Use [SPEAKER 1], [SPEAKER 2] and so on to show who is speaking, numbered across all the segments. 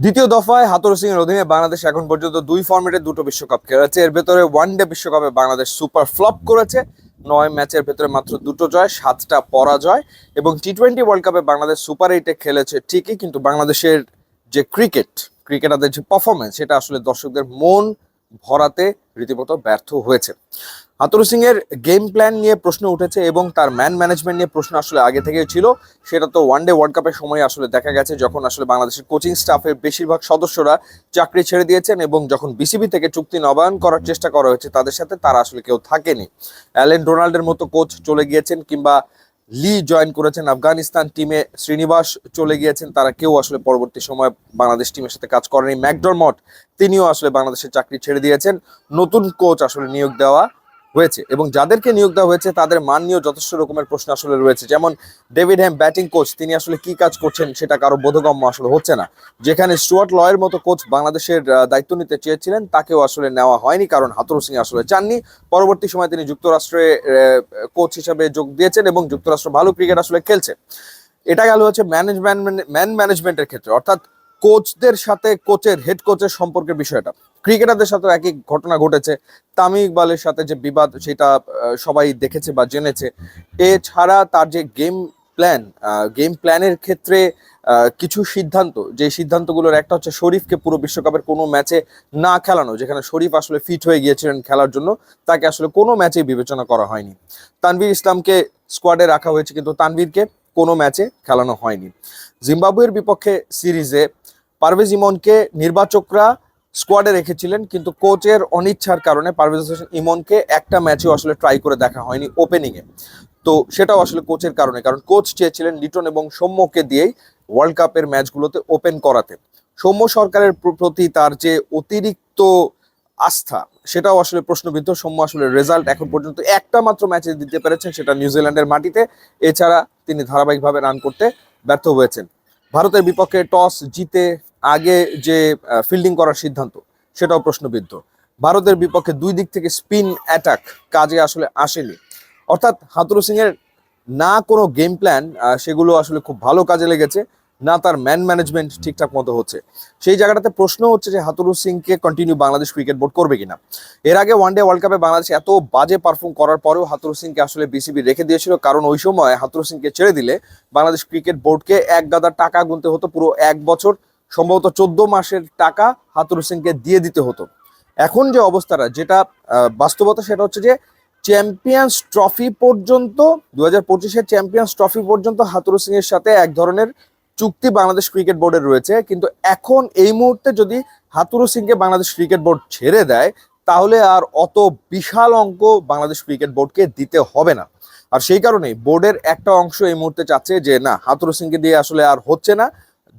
[SPEAKER 1] দ্বিতীয় দফায় হাথুরু সিং এর অধীনে বাংলাদেশ এখন পর্যন্ত দুই ফরম্যাটে দুটো বিশ্বকাপ খেলেছে। এর ভেতরে ওয়ানডে বিশ্বকাপে বাংলাদেশ সুপার ফ্লপ করেছে। 9 ম্যাচের ভেতরে মাত্র দুটো জয়, 7টা পরাজয়। এবং টি-20 ওয়ার্ল্ড কাপে বাংলাদেশ সুপার 8-এ খেলেছে ঠিকই, কিন্তু বাংলাদেশের যে ক্রিকেটারদের যে পারফরমেন্স, সেটা আসলে দর্শকদের মন ভরাতে রীতিমতো ব্যর্থ হয়েছে। হাথুরু সিং এর গেম প্ল্যান নিয়ে প্রশ্ন উঠেছে এবং তার ম্যান ম্যানেজমেন্ট নিয়ে প্রশ্ন আসলে আগে থেকেই ছিল। সেটা তো ওয়ানডে ওয়ার্ল্ড কাপের সময় আসলে দেখা গেছে, যখন আসলে বাংলাদেশের কোচিং স্টাফের বেশিরভাগ সদস্যরা চাকরি ছেড়ে দিয়েছেন এবং যখন বিসিবি থেকে চুক্তি নবায়ন করার চেষ্টা করা হয়েছে তাদের সাথে, তারা আসলে কেউ থাকেনি। অ্যালেন ডোনাল্ডের মতো কোচ চলে গিয়েছেন, কিংবা লি জয়েন করেছেন আফগানিস্তান টিমে, শ্রীনিবাস চলে গিয়েছেন, তারা কেউ আসলে পরবর্তী সময় বাংলাদেশ টিমের সাথে কাজ করেনি। ম্যাকডরমট, তিনিও আসলে বাংলাদেশের চাকরি ছেড়ে দিয়েছেন। নতুন কোচ আসলে নিয়োগ দেওয়া হয়েছে এবং যাদেরকে নিয়োগ দেওয়া হয়েছে তাদের মান নিয়েও যথেষ্ট রকমের প্রশ্ন আসলে রয়েছে। যেমন ডেভিড হ্যাম ব্যাটিং কোচ, তিনি আসলে কি কাজ করছেন সেটা কারো বোধগম্য আসলে হচ্ছে না। যেখানে স্টুয়ার্ট লয়ের মতো কোচ বাংলাদেশের দায়িত্ব নিতে চেয়েছিলেন, তাকেও আসলে নেওয়া হয়নি, কারণ হাথুরু সিং আসলে চাননি। পরবর্তী সময় তিনি যুক্তরাষ্ট্রে কোচ হিসেবে যোগ দিয়েছেন এবং যুক্তরাষ্ট্র ভালো ক্রিকেট আসলে খেলছে। এটা গেল হচ্ছে ম্যান ম্যানেজমেন্টের ক্ষেত্রে, অর্থাৎ কোচদের সাথে হেড কোচের সম্পর্কের বিষয়টা। ক্রিকেটারদের সাথে একই ঘটনা ঘটেছে। তামিম ইকবালের সাথে যে বিবাদ, সেটা সবাই দেখেছে বা জেনেছে। এছাড়া তার যে গেম প্ল্যানের ক্ষেত্রে কিছু সিদ্ধান্ত, যে সিদ্ধান্তগুলোর একটা হচ্ছে শরীফকে পুরো বিশ্বকাপের কোনো ম্যাচে না খেলানো, যেখানে শরীফ আসলে ফিট হয়ে গিয়েছিলেন খেলার জন্য, তাকে আসলে কোনো ম্যাচেই বিবেচনা করা হয়নি। তানভীর ইসলামকে স্কোয়াডে রাখা হয়েছে, কিন্তু তানভীরকে কোনো ম্যাচে খেলানো হয়নি। জিম্বাবুয়ের বিপক্ষে সিরিজে পারভেজ ইমনকে নির্বাচকরা স্কোয়াডে রেখেছিলেন, কিন্তু কোচের অনিচ্ছার কারণে পারভেজ হোসেন ইমনকে একটা ম্যাচেও আসলে ট্রাই করে দেখা হয়নি ওপেনিংয়ে। তো সেটাও আসলে কোচের কারণে, কারণ কোচ চেয়েছিলেন লিটন এবং সৌম্যকে দিয়েই ওয়ার্ল্ড কাপের ম্যাচগুলোতে ওপেন করাতে। সৌম্য সরকারের প্রতি তার যে অতিরিক্ত আস্থা, সেটাও আসলে প্রশ্নবিদ্ধ। সৌম্য আসলে রেজাল্ট এখন পর্যন্ত একটা মাত্র ম্যাচে দিতে পেরেছেন, সেটা নিউজিল্যান্ডের মাটিতে। এছাড়া তিনি ধারাবাহিকভাবে রান করতে ব্যর্থ হয়েছেন। ভারতের বিপক্ষে টস জিতে আগে যে ফিল্ডিং করার সিদ্ধান্ত, সেটাও প্রশ্নবিদ্ধ। ভারতের বিপক্ষে দুই দিক থেকে স্পিন অ্যাটাক কাজে আসলে আসেনি। অর্থাৎ হাথুরু সিং এর না কোনো গেম প্ল্যান, সেগুলো আসলে খুব ভালো কাজে লেগেছে, না তার ম্যান ম্যানেজমেন্ট ঠিকঠাক মতো হচ্ছে। সেই জায়গাটাতে প্রশ্ন হচ্ছে যে হাথুরু সিংকে কন্টিনিউ বাংলাদেশ ক্রিকেট বোর্ড করবে কিনা। এর আগে ওয়ানডে ওয়ার্ল্ড কাপে বাংলাদেশ এত বাজে পারফর্ম করার পরেও হাথুরু সিংকে আসলে বিসিবি রেখে দিয়েছিল, কারণ ওই সময় হাথুরু সিংকে ছেড়ে দিলে বাংলাদেশ ক্রিকেট বোর্ডকে এক গাদা টাকা গুনতে হতো, পুরো 1 বছর, সম্ভবত 14 মাসের টাকা হাথুরু সিংকে দিয়ে দিতে হতো। এখন যে অবস্থাটা, যেটা বাস্তবতা, সেটা হচ্ছে যে চ্যাম্পিয়ন্স ট্রফি পর্যন্ত, 2025-এর চ্যাম্পিয়ন্স ট্রফি পর্যন্ত হাথুরু সিং এর সাথে এক ধরনের চুক্তি বাংলাদেশ ক্রিকেট বোর্ডের রয়েছে। কিন্তু এখন এই মুহূর্তে যদি হাথুরু সিংকে বাংলাদেশ ক্রিকেট বোর্ড ছেড়ে দেয়, তাহলে আর অত বিশাল অঙ্ক বাংলাদেশ ক্রিকেট বোর্ডকে দিতে হবে না। আর সেই কারণেই বোর্ডের একটা অংশ এই মুহূর্তে চাচ্ছে যে না, হাথুরু সিংকে দিয়ে আসলে আর হচ্ছে না,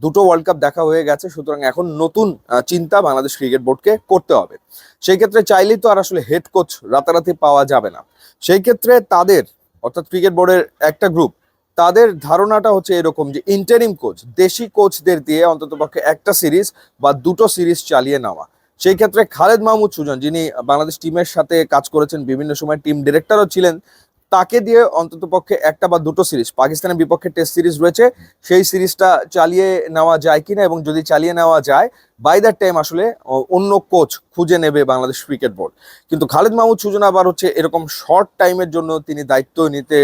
[SPEAKER 1] দুটো ওয়ার্ল্ড কাপ দেখা হয়ে গেছে, সুতরাং এখন নতুন চিন্তা বাংলাদেশ ক্রিকেট বোর্ডকে করতে হবে। সেই ক্ষেত্রে চাইলেই তো আর আসলে হেড কোচ রাতারাতি পাওয়া যাবে না। সেই ক্ষেত্রে তাদের, অর্থাৎ ক্রিকেট বোর্ডের একটা গ্রুপ, তাদের ধারণাটা হচ্ছে এরকম যে ইন্টারিম কোচ, দেশি কোচদের দিয়ে অন্ততপক্ষে একটা সিরিজ বা দুটো সিরিজ চালিয়ে নেওয়া। সেই ক্ষেত্রে খালেদ মাহমুদ সুজন, যিনি বাংলাদেশ টিমের সাথে কাজ করেছেন, বিভিন্ন সময় টিম ডিরেক্টরও ছিলেন, তাকে দিয়ে অন্ততপক্ষে একটা বা দুটো সিরিজ, পাকিস্তানের বিপক্ষে টেস্ট সিরিজ রয়েছে, সেই সিরিজটা চালিয়ে নেওয়া যায় কিনা, এবং যদি চালিয়ে নেওয়া যায়, বাই দ্যাট টাইম আসলে অন্য কোচ খুঁজে নেবে বাংলাদেশ ক্রিকেট বোর্ড। কিন্তু খালেদ মাহমুদ সুজন আবার হচ্ছে এরকম শর্ট টাইমের জন্য তিনি দায়িত্ব নিতে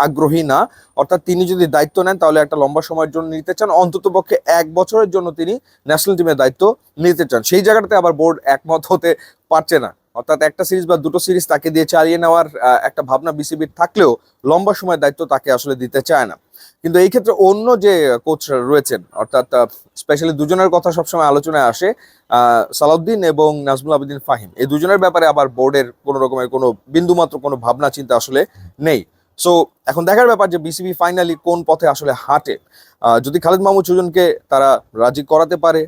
[SPEAKER 1] আগ্রহী না। অর্থাৎ তিনি যদি দায়িত্ব নেন, তাহলে একটা লম্বা সময়ের জন্য নিতে চান, অন্ততপক্ষে 1 বছরের জন্য তিনি ন্যাশনাল টিমের দায়িত্ব নিতে চান। সেই জায়গাটাতে আবার বোর্ড একমত হতে পারছে না। অর্থাৎ একটা সিরিজ বা দুটো সিরিজ তাকে দিয়ে চালিয়ে নেওয়ার একটা ভাবনা বিসিবির থাকলেও লম্বা সময়ের দায়িত্ব তাকে আসলে দিতে চায় না। কিন্তু এই ক্ষেত্রে অন্য যে কোচ রয়েছেন, অর্থাৎ স্পেশালি দুজনের কথা সবসময় আলোচনায় আসে, সালাউদ্দিন এবং নাজমুল আবেদিন ফাহিম, এই দুজনের ব্যাপারে আবার বোর্ডের কোনো রকমের কোনো বিন্দুমাত্র কোনো ভাবনা চিন্তা আসলে নেই। সো এখন দেখার ব্যাপার যে বিসিবি ফাইনালি কোন পথে আসলে হাঁটে। যদি খালেদ মাহমুদ সুজনকে তারা রাজি করাতে পারে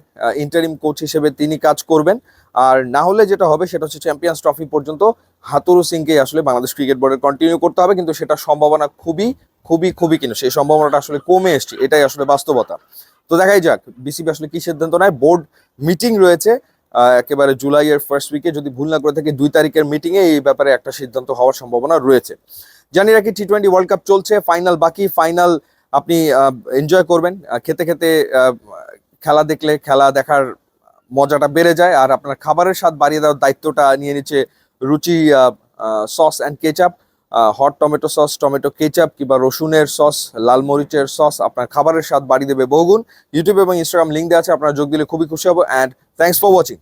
[SPEAKER 1] ইন্টারিম কোচ হিসেবে, তিনি কাজ করবেন। আর না হলে যেটা হবে সেটা হচ্ছে চ্যাম্পিয়ন্স ট্রফি পর্যন্ত হাথুরু সিংকে আসলে বাংলাদেশ ক্রিকেট বোর্ডের কন্টিনিউ করতে হবে, কিন্তু সেটা সম্ভাবনা খুবই খুবই খুবই কিন্তু সেই সম্ভাবনাটা আসলে কমে এসছে, এটাই আসলে বাস্তবতা। তো দেখাই যাক বিসিবি আসলে কি সিদ্ধান্ত নেয়। বোর্ড মিটিং রয়েছে একেবারে জুলাইয়ের ফার্স্ট উইকে, যদি ভুল না করে থাকি 2 তারিখের মিটিংয়ে এই ব্যাপারে একটা সিদ্ধান্ত হওয়ার সম্ভাবনা রয়েছে। জানি রাখি টি-20 ওয়ার্ল্ড কাপ চলছে, ফাইনাল বাকি, ফাইনাল আপনি এনজয় করবেন খেতে খেতে, খেলা দেখলে খেলা দেখার মজাটা বেড়ে যায়, আর আপনার খাবারের স্বাদ বাড়িয়ে দেওয়ার দায়িত্বটা নিয়ে নিচ্ছে রুচি sauce and ketchup. Hot tomato sauce, tomato ketchup কিংবা রসুনের সস, লাল মরিচের সস আপনার খাবারের স্বাদ বাড়িয়ে দেবে বহুগুণ। ইউটিউব এবং ইনস্টাগ্রাম লিঙ্ক দেওয়া আছে, আপনারা যোগ দিলে খুবই খুশি হবো। And thanks for watching.